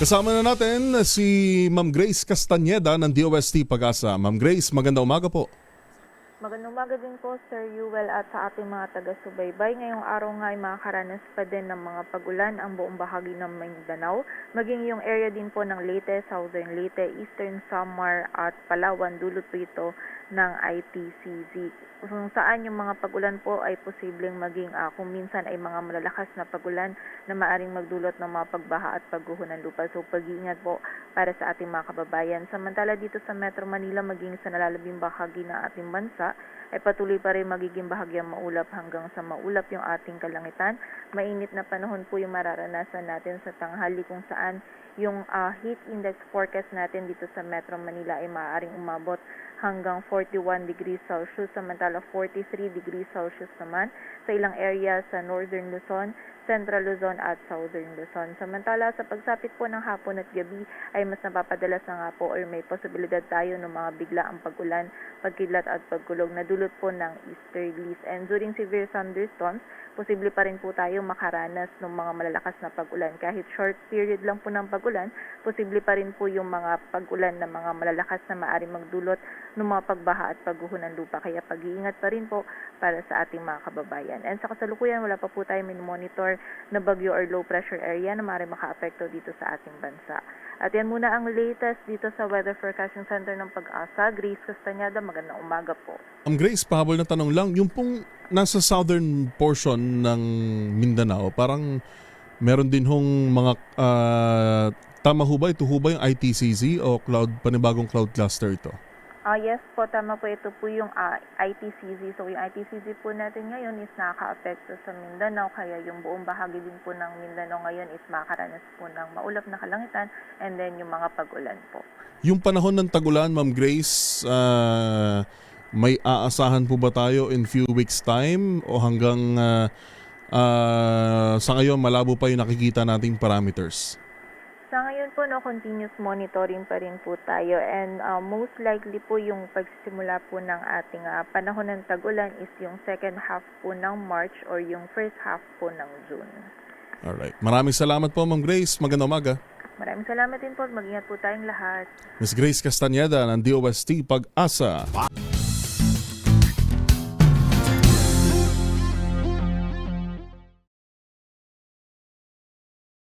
Kasama na natin si Ma'am Grace Castañeda ng DOST Pag-asa. Ma'am Grace, magandang umaga po. Magandang umaga din po, Sir Yuel, at sa ating mga taga-subaybay. Ngayong araw nga ay makakaranas pa din ng mga pagulan ang buong bahagi ng Mindanao, maging yung area din po ng Leyte, Southern Leyte, Eastern Samar at Palawan, dulot po ito ng ITCZ. Kung saan yung mga pagulan po ay posibleng maging kung minsan ay mga malalakas na pagulan na maaring magdulot ng mga pagbaha at pagguho ng lupa. So pag-iingat po para sa ating mga kababayan. Samantala dito sa Metro Manila, maging sa nalalabing bahagi ng ating bansa, ay patuloy pa rin magiging bahagyang maulap hanggang sa maulap yung ating kalangitan. Mainit na panahon po yung mararanasan natin sa tanghali, kung saan yung heat index forecast natin dito sa Metro Manila ay maaaring umabot hanggang 41 degrees Celsius, samantala 43 degrees Celsius naman sa ilang area sa Northern Luzon, Central Luzon at Southern Luzon. Samantala sa pagsapit po ng hapon at gabi ay mas napapadalas na nga po or may posibilidad tayo ng mga biglaang pag-ulan, pagkidlat at pagkulog na dulot po ng easterlies. And during severe thunderstorms, posible pa rin po tayo makaranas ng mga malalakas na pag-ulan. Kahit short period lang po ng pag-ulan, posible pa rin po yung mga pag-ulan na mga malalakas na maaaring magdulot ng mga pagbaha at pagguho ng lupa. Kaya pag-iingat pa rin po para sa ating mga kababayan. And sa kasalukuyan, wala pa po tayo monitor na bagyo or low pressure area na maaaring maka-apekto dito sa ating bansa. At yan muna ang latest dito sa Weather Forecasting Center ng Pag-asa. Grace Castañeda, magandang umaga po. Ma'am Grace, pahabol na tanong lang, yung pong nasa southern portion ng Mindanao, parang meron din hong mga tama ho ba, ito ho ba yung ITCZ o panibagong cloud cluster ito? Yes po, tama po. Ito po yung ITCZ. So yung ITCZ po natin ngayon is nakaka-apekto sa Mindanao, kaya yung buong bahagi din po ng Mindanao ngayon is makakaranas po ng maulap na kalangitan and then yung mga pag-ulan po. Yung panahon ng tag-ulan, Ma'am Grace, may aasahan po ba tayo in few weeks time o hanggang sa ngayon malabo pa yung nakikita nating parameters? Sa ngayon po, continuous monitoring pa rin po tayo, and most likely po yung pagsisimula po ng ating panahon ng tag-ulan is yung second half po ng March or yung first half po ng June. Alright. Maraming salamat po, Ma'am Grace. Magandang umaga. Maraming salamat din po. Mag-ingat po tayong lahat. Ms. Grace Castañeda ng DOST Pag-asa.